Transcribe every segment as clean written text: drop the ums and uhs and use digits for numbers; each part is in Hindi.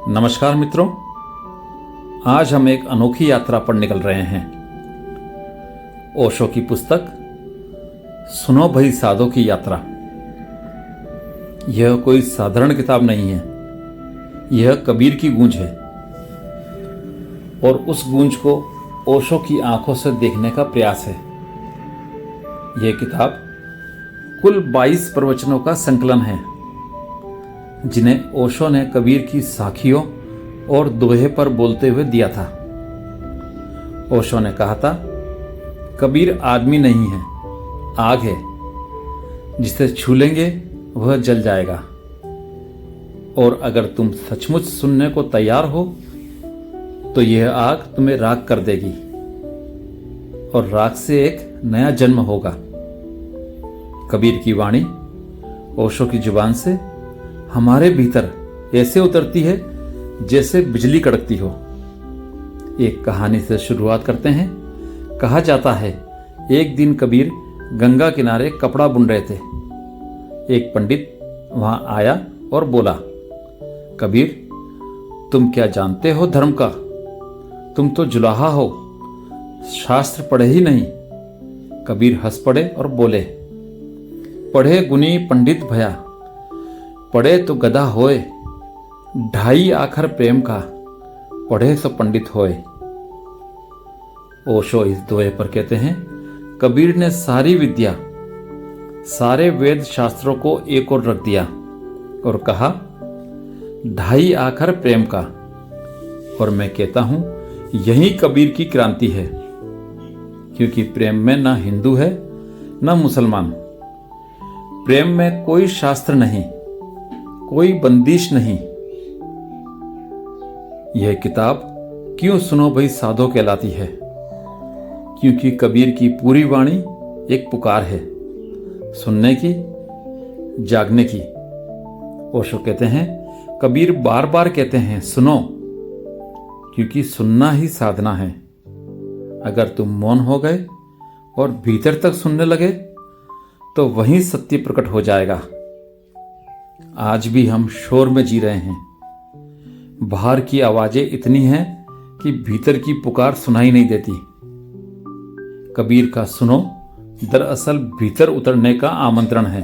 नमस्कार मित्रों, आज हम एक अनोखी यात्रा पर निकल रहे हैं। ओशो की पुस्तक सुनो भई साधो की यात्रा। यह कोई साधारण किताब नहीं है, यह कबीर की गूंज है और उस गूंज को ओशो की आंखों से देखने का प्रयास है। यह किताब कुल 22 प्रवचनों का संकलन है, जिन्हें ओशो ने कबीर की साखियों और दोहे पर बोलते हुए दिया था। ओशो ने कहा था, कबीर आदमी नहीं है, आग है, जिसे छू लेंगे वह जल जाएगा। और अगर तुम सचमुच सुनने को तैयार हो तो यह आग तुम्हें राख कर देगी और राख से एक नया जन्म होगा। कबीर की वाणी ओशो की जुबान से हमारे भीतर ऐसे उतरती है जैसे बिजली कड़कती हो। एक कहानी से शुरुआत करते हैं। कहा जाता है, एक दिन कबीर गंगा किनारे कपड़ा बुन रहे थे। एक पंडित वहां आया और बोला, कबीर, तुम क्या जानते हो धर्म का? तुम तो जुलाहा हो, शास्त्र पढ़े ही नहीं। कबीर हंस पड़े और बोले, पढ़े गुनी पंडित भया, पढ़े तो गधा होए, ढाई आखर प्रेम का, पढ़े सो पंडित होए। ओशो इस दोहे पर कहते हैं, कबीर ने सारी विद्या, सारे वेद शास्त्रों को एक ओर रख दिया और कहा, ढाई आखर प्रेम का। और मैं कहता हूं, यही कबीर की क्रांति है, क्योंकि प्रेम में न हिंदू है न मुसलमान। प्रेम में कोई शास्त्र नहीं, कोई बंदिश नहीं। यह किताब क्यों सुनो भई साधो कहलाती है? क्योंकि कबीर की पूरी वाणी एक पुकार है, सुनने की, जागने की। ओशो कहते हैं, कबीर बार बार कहते हैं सुनो, क्योंकि सुनना ही साधना है। अगर तुम मौन हो गए और भीतर तक सुनने लगे तो वहीं सत्य प्रकट हो जाएगा। आज भी हम शोर में जी रहे हैं। बाहर की आवाजें इतनी हैं कि भीतर की पुकार सुनाई नहीं देती। कबीर का सुनो दरअसल भीतर उतरने का आमंत्रण है।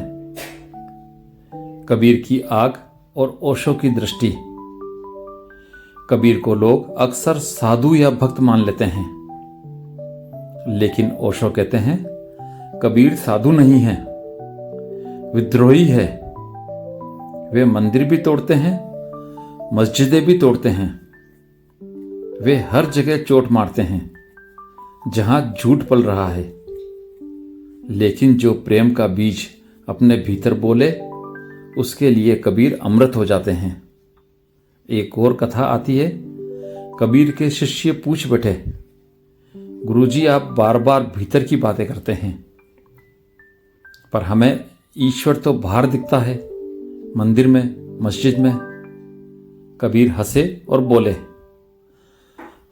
कबीर की आग और ओशो की दृष्टि। कबीर को लोग अक्सर साधु या भक्त मान लेते हैं, लेकिन ओशो कहते हैं, कबीर साधु नहीं है, विद्रोही है। वे मंदिर भी तोड़ते हैं, मस्जिदें भी तोड़ते हैं। वे हर जगह चोट मारते हैं जहां झूठ पल रहा है। लेकिन जो प्रेम का बीज अपने भीतर बोले, उसके लिए कबीर अमृत हो जाते हैं। एक और कथा आती है। कबीर के शिष्य पूछ बैठे, गुरुजी, आप बार बार भीतर की बातें करते हैं, पर हमें ईश्वर तो बाहर दिखता है, मंदिर में, मस्जिद में। कबीर हंसे और बोले,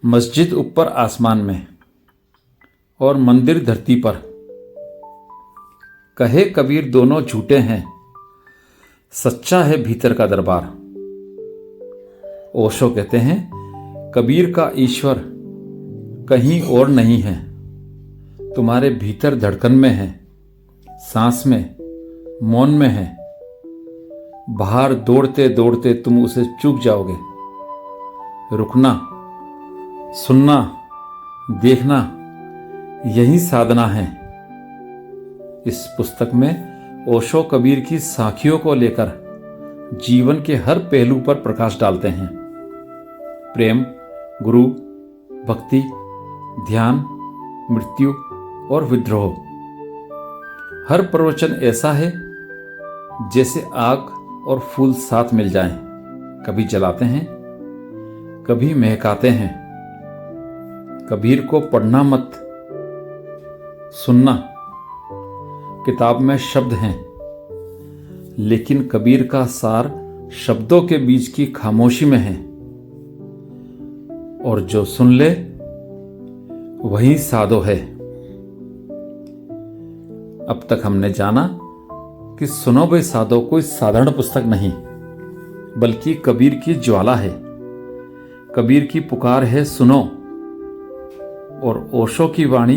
मस्जिद ऊपर आसमान में और मंदिर धरती पर। कहे कबीर दोनों झूठे हैं, सच्चा है भीतर का दरबार। ओशो कहते हैं, कबीर का ईश्वर कहीं और नहीं है, तुम्हारे भीतर धड़कन में है, सांस में, मौन में है। बाहर दौड़ते दौड़ते तुम उसे चूक जाओगे। रुकना, सुनना, देखना, यही साधना है। इस पुस्तक में ओशो कबीर की साखियों को लेकर जीवन के हर पहलू पर प्रकाश डालते हैं। प्रेम, गुरु, भक्ति, ध्यान, मृत्यु और विद्रोह। हर प्रवचन ऐसा है जैसे आग और फूल साथ मिल जाएं, कभी जलाते हैं, कभी महकाते हैं। कबीर को पढ़ना मत, सुनना। किताब में शब्द हैं, लेकिन कबीर का सार शब्दों के बीच की खामोशी में है। और जो सुन ले वही साधो है। अब तक हमने जाना कि सुनो भई साधो कोई साधारण पुस्तक नहीं, बल्कि कबीर की ज्वाला है। कबीर की पुकार है सुनो, और ओशो की वाणी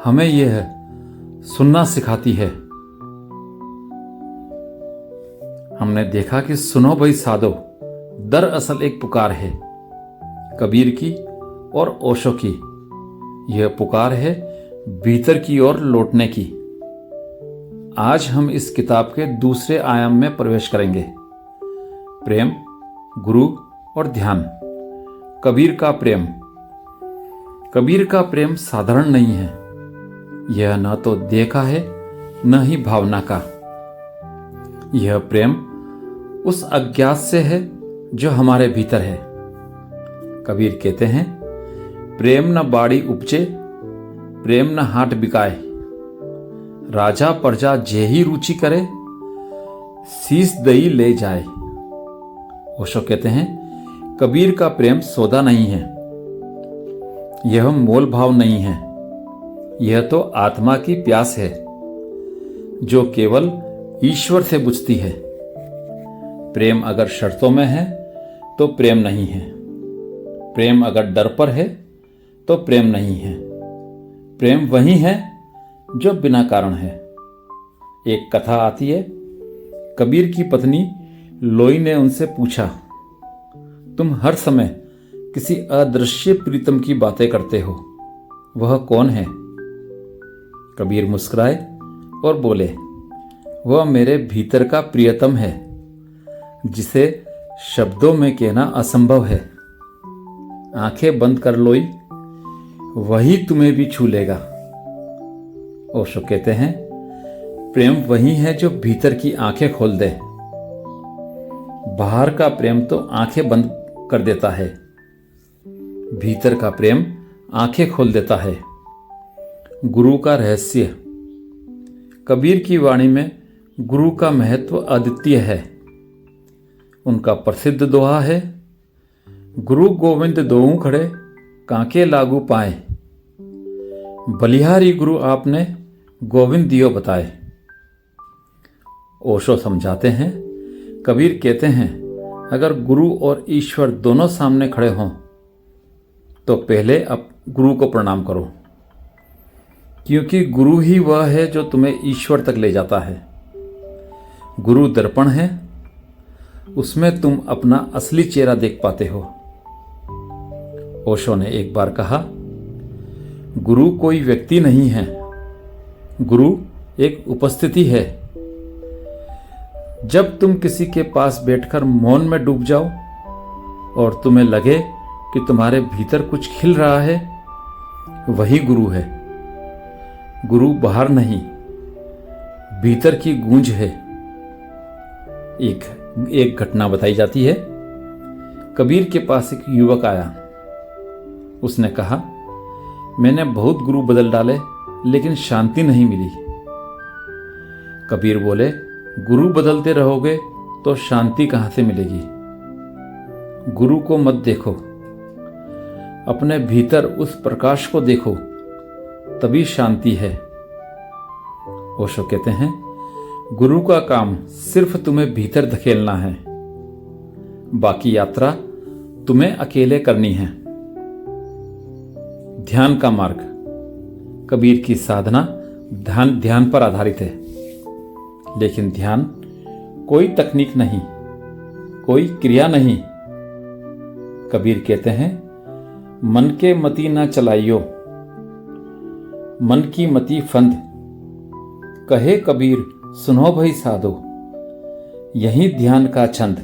हमें यह सुनना सिखाती है। हमने देखा कि सुनो भाई साधो दरअसल एक पुकार है, कबीर की और ओशो की। यह पुकार है भीतर की ओर लौटने की। आज हम इस किताब के दूसरे आयाम में प्रवेश करेंगे, प्रेम, गुरु और ध्यान। कबीर का प्रेम। कबीर का प्रेम साधारण नहीं है। यह न तो देह का है न ही भावना का। यह प्रेम उस अज्ञात से है जो हमारे भीतर है। कबीर कहते हैं, प्रेम न बाड़ी उपजे, प्रेम न हाट बिकाए, राजा प्रजा जेही रुचि करे, शीस दई ले जाए। ओशो कहते हैं, कबीर का प्रेम सौदा नहीं है। यह मोल भाव नहीं है। यह तो आत्मा की प्यास है जो केवल ईश्वर से बुझती है। प्रेम अगर शर्तों में है तो प्रेम नहीं है। प्रेम अगर डर पर है तो प्रेम नहीं है। प्रेम वही है जो बिना कारण है। एक कथा आती है, कबीर की पत्नी लोई ने उनसे पूछा, तुम हर समय किसी अदृश्य प्रीतम की बातें करते हो, वह कौन है? कबीर मुस्कुराए और बोले, वह मेरे भीतर का प्रियतम है, जिसे शब्दों में कहना असंभव है। आंखें बंद कर लोई, वही तुम्हें भी छू लेगा। ओशो कहते हैं, प्रेम वही है जो भीतर की आंखें खोल दे। बाहर का प्रेम तो आंखें बंद कर देता है, भीतर का प्रेम आंखें खोल देता है। गुरु का रहस्य। कबीर की वाणी में गुरु का महत्व अद्वितीय है। उनका प्रसिद्ध दोहा है, गुरु गोविंद दोऊ खड़े, कांके लागू पाए, बलिहारी गुरु आपने गोविंद दियो बताए। ओशो समझाते हैं, कबीर कहते हैं, अगर गुरु और ईश्वर दोनों सामने खड़े हों तो पहले अब गुरु को प्रणाम करो, क्योंकि गुरु ही वह है जो तुम्हें ईश्वर तक ले जाता है। गुरु दर्पण है, उसमें तुम अपना असली चेहरा देख पाते हो। ओशो ने एक बार कहा, गुरु कोई व्यक्ति नहीं है, गुरु एक उपस्थिति है। जब तुम किसी के पास बैठकर मौन में डूब जाओ और तुम्हें लगे कि तुम्हारे भीतर कुछ खिल रहा है, वही गुरु है। गुरु बाहर नहीं, भीतर की गूंज है। एक घटना बताई जाती है। कबीर के पास एक युवक आया। उसने कहा, मैंने बहुत गुरु बदल डाले लेकिन शांति नहीं मिली। कबीर बोले, गुरु बदलते रहोगे तो शांति कहां से मिलेगी? गुरु को मत देखो, अपने भीतर उस प्रकाश को देखो, तभी शांति है। ओशो कहते हैं, गुरु का काम सिर्फ तुम्हें भीतर धकेलना है, बाकी यात्रा तुम्हें अकेले करनी है। ध्यान का मार्ग। कबीर की साधना ध्यान पर आधारित है, लेकिन ध्यान कोई तकनीक नहीं, कोई क्रिया नहीं। कबीर कहते हैं, मन के मति ना चलाइयो, मन की मति फंद। कहे कबीर सुनो भई साधो, यही ध्यान का छंद।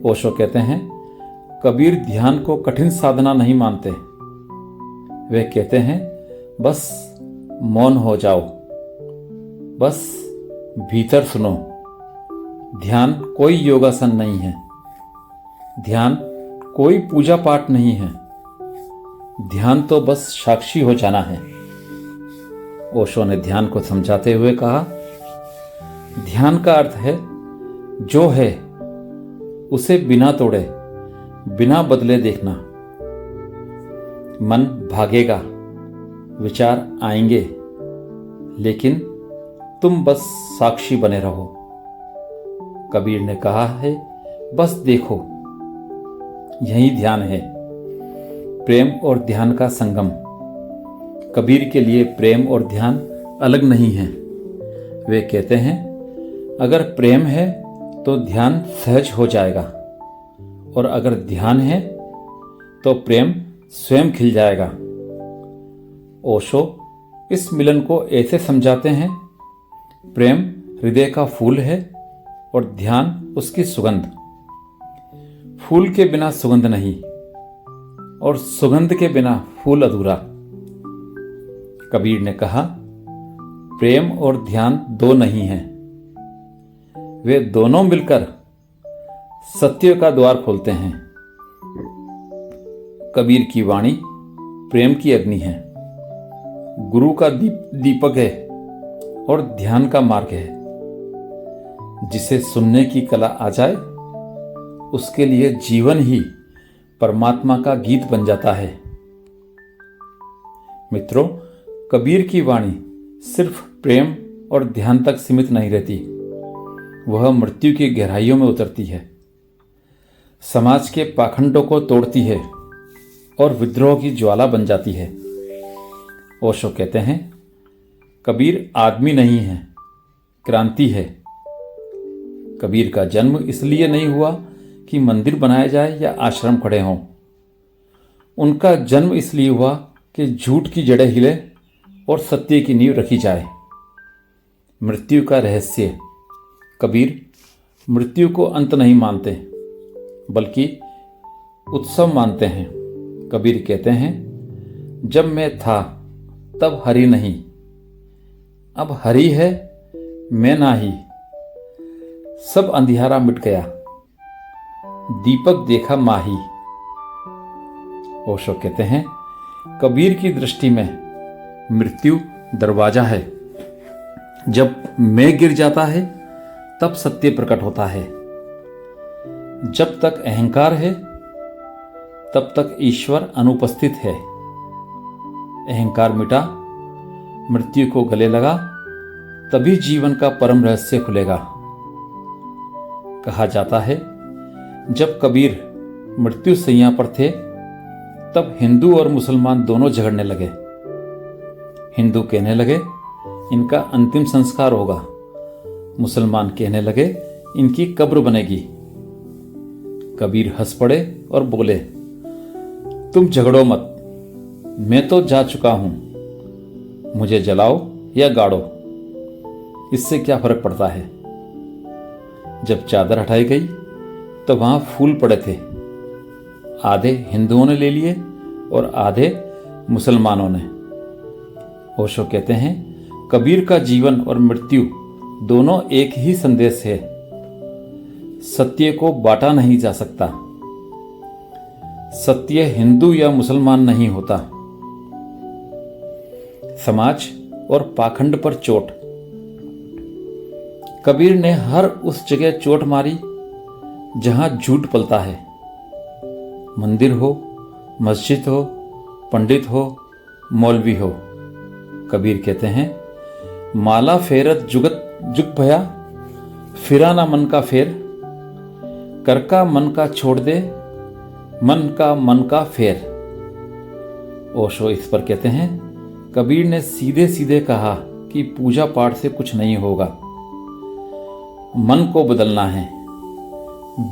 ओशो कहते हैं, कबीर ध्यान को कठिन साधना नहीं मानते। वे कहते हैं, बस मौन हो जाओ, बस भीतर सुनो। ध्यान कोई योगासन नहीं है, ध्यान कोई पूजा पाठ नहीं है, ध्यान तो बस साक्षी हो जाना है। ओशो ने ध्यान को समझाते हुए कहा, ध्यान का अर्थ है जो है उसे बिना तोड़े, बिना बदले देखना। मन भागेगा, विचार आएंगे, लेकिन तुम बस साक्षी बने रहो। कबीर ने कहा है, बस देखो, यही ध्यान है, प्रेम और ध्यान का संगम। कबीर के लिए प्रेम और ध्यान अलग नहीं है। वे कहते हैं, अगर प्रेम है तो ध्यान सहज हो जाएगा, और अगर ध्यान है तो प्रेम स्वयं खिल जाएगा। ओशो इस मिलन को ऐसे समझाते हैं, प्रेम हृदय का फूल है और ध्यान उसकी सुगंध। फूल के बिना सुगंध नहीं, और सुगंध के बिना फूल अधूरा। कबीर ने कहा, प्रेम और ध्यान दो नहीं हैं, वे दोनों मिलकर सत्य का द्वार खोलते हैं। कबीर की वाणी प्रेम की अग्नि है, गुरु का दीपक है और ध्यान का मार्ग है। जिसे सुनने की कला आ जाए, उसके लिए जीवन ही परमात्मा का गीत बन जाता है। मित्रों, कबीर की वाणी सिर्फ प्रेम और ध्यान तक सीमित नहीं रहती, वह मृत्यु की गहराइयों में उतरती है, समाज के पाखंडों को तोड़ती है और विद्रोह की ज्वाला बन जाती है। ओशो कहते हैं, कबीर आदमी नहीं है, क्रांति है। कबीर का जन्म इसलिए नहीं हुआ कि मंदिर बनाया जाए या आश्रम खड़े हों। उनका जन्म इसलिए हुआ कि झूठ की जड़ें हिले और सत्य की नींव रखी जाए। मृत्यु का रहस्य। कबीर मृत्यु को अंत नहीं मानते, बल्कि उत्सव मानते हैं। कबीर कहते हैं, जब मैं था तब हरि नहीं, अब हरि है मैं नाही। सब अंधियारा मिट गया, दीपक देखा माही। ओशो कहते हैं, कबीर की दृष्टि में मृत्यु दरवाजा है। जब मैं गिर जाता है तब सत्य प्रकट होता है। जब तक अहंकार है तब तक ईश्वर अनुपस्थित है। अहंकार मिटा, मृत्यु को गले लगा, तभी जीवन का परम रहस्य खुलेगा। कहा जाता है, जब कबीर मृत्यु सैया पर थे तब हिंदू और मुसलमान दोनों झगड़ने लगे। हिंदू कहने लगे, इनका अंतिम संस्कार होगा। मुसलमान कहने लगे, इनकी कब्र बनेगी। कबीर हंस पड़े और बोले, तुम झगड़ो मत, मैं तो जा चुका हूं, मुझे जलाओ या गाड़ो, इससे क्या फर्क पड़ता है। जब चादर हटाई गई तो वहां फूल पड़े थे। आधे हिंदुओं ने ले लिए और आधे मुसलमानों ने। ओशो कहते हैं, कबीर का जीवन और मृत्यु दोनों एक ही संदेश है। सत्य को बांटा नहीं जा सकता। सत्य हिंदू या मुसलमान नहीं होता। समाज और पाखंड पर चोट। कबीर ने हर उस जगह चोट मारी जहां झूठ पलता है। मंदिर हो, मस्जिद हो, पंडित हो, मौलवी हो। कबीर कहते हैं, माला फेरत जुगत जुग भया, फिरा ना मन का फेर, कर का मन का छोड़ दे, मन का फेर। ओशो इस पर कहते हैं, कबीर ने सीधे सीधे कहा कि पूजा पाठ से कुछ नहीं होगा। मन को बदलना है,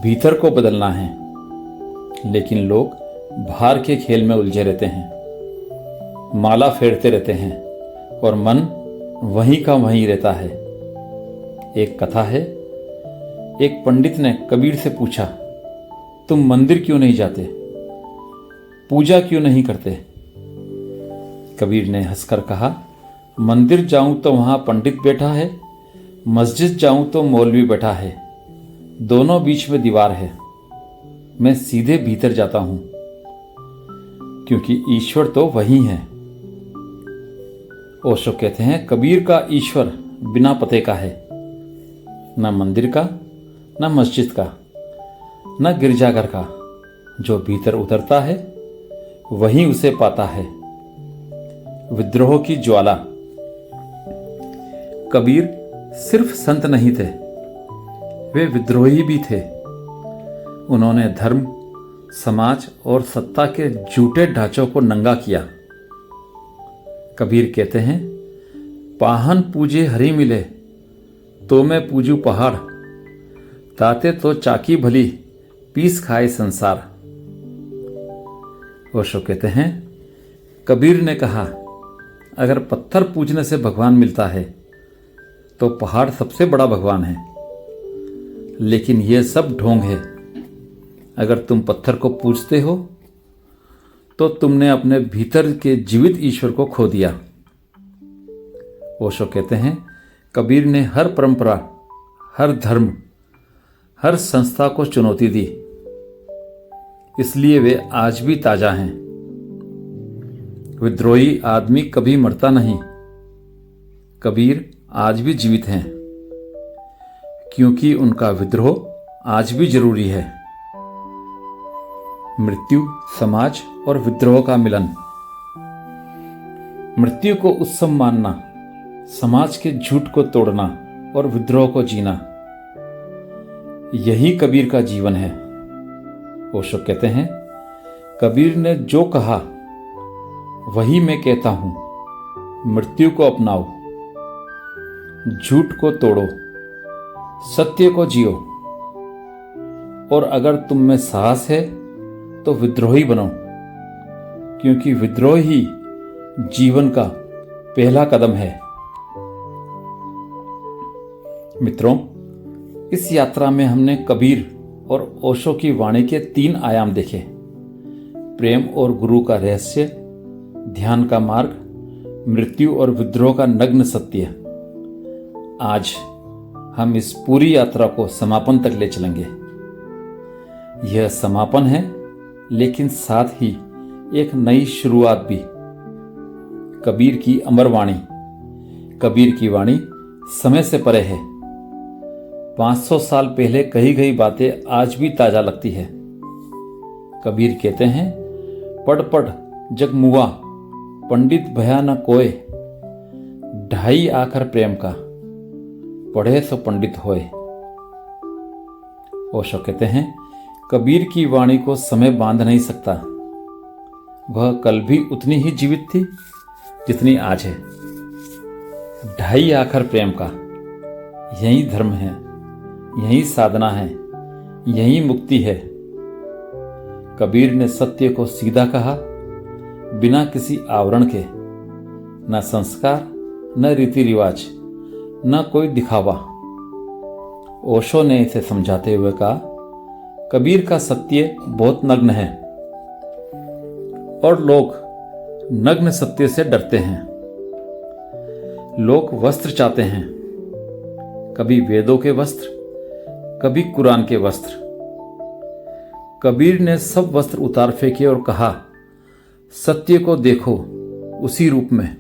भीतर को बदलना है। लेकिन लोग बाहर के खेल में उलझे रहते हैं, माला फेरते रहते हैं और मन वहीं का वहीं रहता है। एक कथा है, एक पंडित ने कबीर से पूछा, तुम मंदिर क्यों नहीं जाते, पूजा क्यों नहीं करते। कबीर ने हंसकर कहा, मंदिर जाऊं तो वहां पंडित बैठा है, मस्जिद जाऊं तो मौलवी बैठा है, दोनों बीच में दीवार है। मैं सीधे भीतर जाता हूं, क्योंकि ईश्वर तो वही है। ओशो कहते हैं, कबीर का ईश्वर बिना पते का है, न मंदिर का, न मस्जिद का, न गिरजाघर का। जो भीतर उतरता है वही उसे पाता है। विद्रोह की ज्वाला। कबीर सिर्फ संत नहीं थे, वे विद्रोही भी थे। उन्होंने धर्म, समाज और सत्ता के झूठे ढांचों को नंगा किया। कबीर कहते हैं, पाहन पूजे हरि मिले तो मैं पूजू पहाड़, ताते तो चाकी भली पीस खाए संसार। ओशो कहते हैं, कबीर ने कहा, अगर पत्थर पूजने से भगवान मिलता है तो पहाड़ सबसे बड़ा भगवान है, लेकिन यह सब ढोंग है। अगर तुम पत्थर को पूजते हो तो तुमने अपने भीतर के जीवित ईश्वर को खो दिया। ओशो कहते हैं, कबीर ने हर परंपरा, हर धर्म, हर संस्था को चुनौती दी, इसलिए वे आज भी ताजा हैं। विद्रोही आदमी कभी मरता नहीं। कबीर आज भी जीवित हैं, क्योंकि उनका विद्रोह आज भी जरूरी है। मृत्यु, समाज और विद्रोह का मिलन। मृत्यु को उत्सव मानना, समाज के झूठ को तोड़ना और विद्रोह को जीना, यही कबीर का जीवन है। ओशो कहते हैं, कबीर ने जो कहा वही मैं कहता हूं। मृत्यु को अपनाओ, झूठ को तोड़ो, सत्य को जियो, और अगर तुम में साहस है तो विद्रोही बनो, क्योंकि विद्रोह ही जीवन का पहला कदम है। मित्रों, इस यात्रा में हमने कबीर और ओशो की वाणी के 3 आयाम देखे। प्रेम और गुरु का रहस्य, ध्यान का मार्ग, मृत्यु और विद्रोह का नग्न सत्य। आज हम इस पूरी यात्रा को समापन तक ले चलेंगे। यह समापन है, लेकिन साथ ही एक नई शुरुआत भी। कबीर की अमर वाणी। कबीर की वाणी समय से परे है। 500 साल पहले कही गई बातें आज भी ताजा लगती है। कबीर कहते हैं, पढ़ पढ़ जग मुआ, पंडित भया न कोय, ढाई आखर प्रेम का, पढ़े सो पंडित होए। ओशो कहते हैं, कबीर की वाणी को समय बांध नहीं सकता। वह कल भी उतनी ही जीवित थी जितनी आज है। ढाई आखर प्रेम का, यही धर्म है, यही साधना है, यही मुक्ति है। कबीर ने सत्य को सीधा कहा, बिना किसी आवरण के। न संस्कार, न रीति रिवाज, न कोई दिखावा। ओशो ने इसे समझाते हुए कहा, कबीर का सत्य बहुत नग्न है और लोग नग्न सत्य से डरते हैं। लोग वस्त्र चाहते हैं, कभी वेदों के वस्त्र, कभी कुरान के वस्त्र। कबीर ने सब वस्त्र उतार फेंके और कहा, सत्य को देखो उसी रूप में।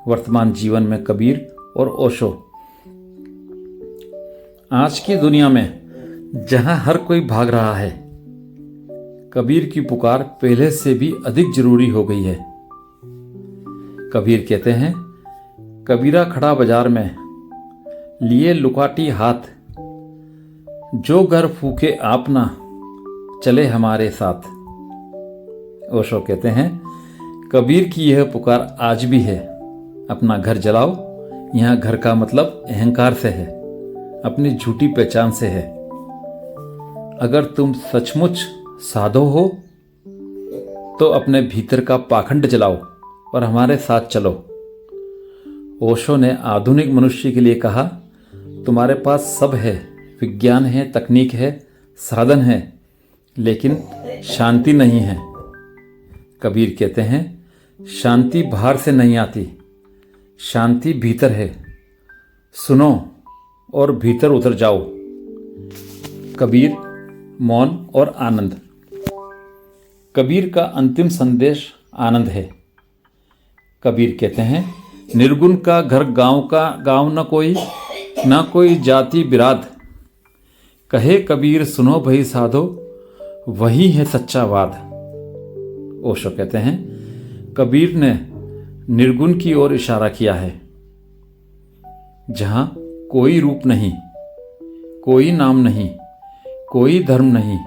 वर्तमान जीवन में कबीर और ओशो। आज की दुनिया में जहां हर कोई भाग रहा है, कबीर की पुकार पहले से भी अधिक जरूरी हो गई है। कबीर कहते हैं, कबीरा खड़ा बाजार में, लिए लुकाटी हाथ, जो घर फूके आप ना, चले हमारे साथ। ओशो कहते हैं, कबीर की यह पुकार आज भी है। अपना घर जलाओ। यहां घर का मतलब अहंकार से है, अपनी झूठी पहचान से है। अगर तुम सचमुच साधो हो तो अपने भीतर का पाखंड जलाओ और हमारे साथ चलो। ओशो ने आधुनिक मनुष्य के लिए कहा, तुम्हारे पास सब है, विज्ञान है, तकनीक है, साधन है, लेकिन शांति नहीं है। कबीर कहते हैं, शांति बाहर से नहीं आती, शांति भीतर है। सुनो और भीतर उतर जाओ। कबीर, मौन और आनंद। कबीर का अंतिम संदेश आनंद है। कबीर कहते हैं, निर्गुण का घर गांव न कोई, ना कोई जाति बिराद। कहे कबीर सुनो भई साधो, वही है सच्चा वाद। ओशो कहते हैं, कबीर ने निर्गुण की ओर इशारा किया है, जहां कोई रूप नहीं, कोई नाम नहीं, कोई धर्म नहीं,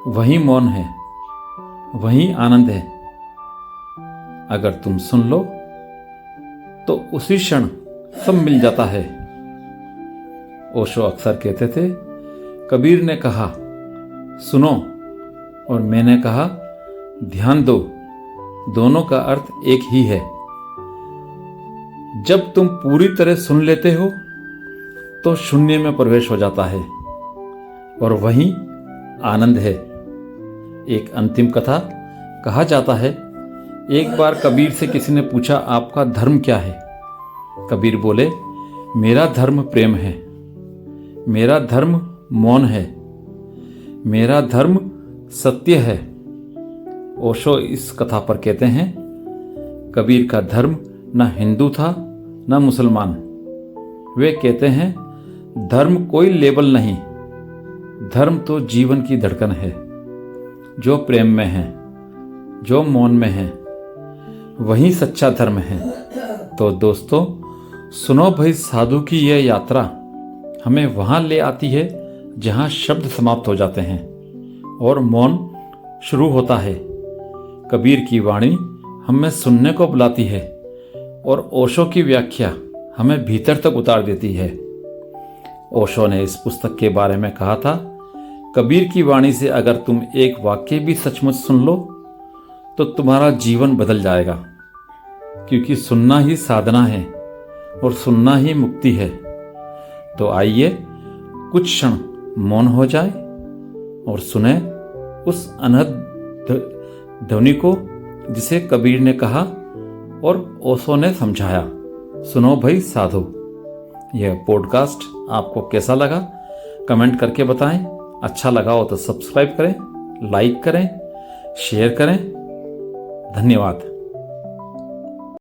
वही मौन है, वही आनंद है। अगर तुम सुन लो तो उसी क्षण सब मिल जाता है। ओशो अक्सर कहते थे, कबीर ने कहा सुनो और मैंने कहा ध्यान दो, दोनों का अर्थ एक ही है। जब तुम पूरी तरह सुन लेते हो तो शून्य में प्रवेश हो जाता है और वही आनंद है। एक अंतिम कथा कहा जाता है, एक बार कबीर से किसी ने पूछा आपका धर्म क्या है? कबीर बोले, मेरा धर्म प्रेम है, मेरा धर्म मौन है, मेरा धर्म सत्य है। ओशो इस कथा पर कहते हैं, कबीर का धर्म न हिंदू था न मुसलमान। वे कहते हैं धर्म कोई लेबल नहीं, धर्म तो जीवन की धड़कन है, जो प्रेम में है, जो मौन में है, वही सच्चा धर्म है। तो दोस्तों, सुनो भाई साधु की यह यात्रा हमें वहां ले आती है जहां शब्द समाप्त हो जाते हैं और मौन शुरू होता है। कबीर की वाणी हमें सुनने को बुलाती है और ओशो की व्याख्या हमें भीतर तक उतार देती है। ओशो ने इस पुस्तक के बारे में कहा था, कबीर की वाणी से अगर तुम एक वाक्य भी सचमुच सुन लो तो तुम्हारा जीवन बदल जाएगा, क्योंकि सुनना ही साधना है और सुनना ही मुक्ति है। तो आइए कुछ क्षण मौन हो जाए और सुने उस अनहद ध्वनि को जिसे कबीर ने कहा और ओशो ने समझाया। सुनो भाई साधु। यह पॉडकास्ट आपको कैसा लगा कमेंट करके बताएं। अच्छा लगा हो तो सब्सक्राइब करें, लाइक करें, शेयर करें। धन्यवाद।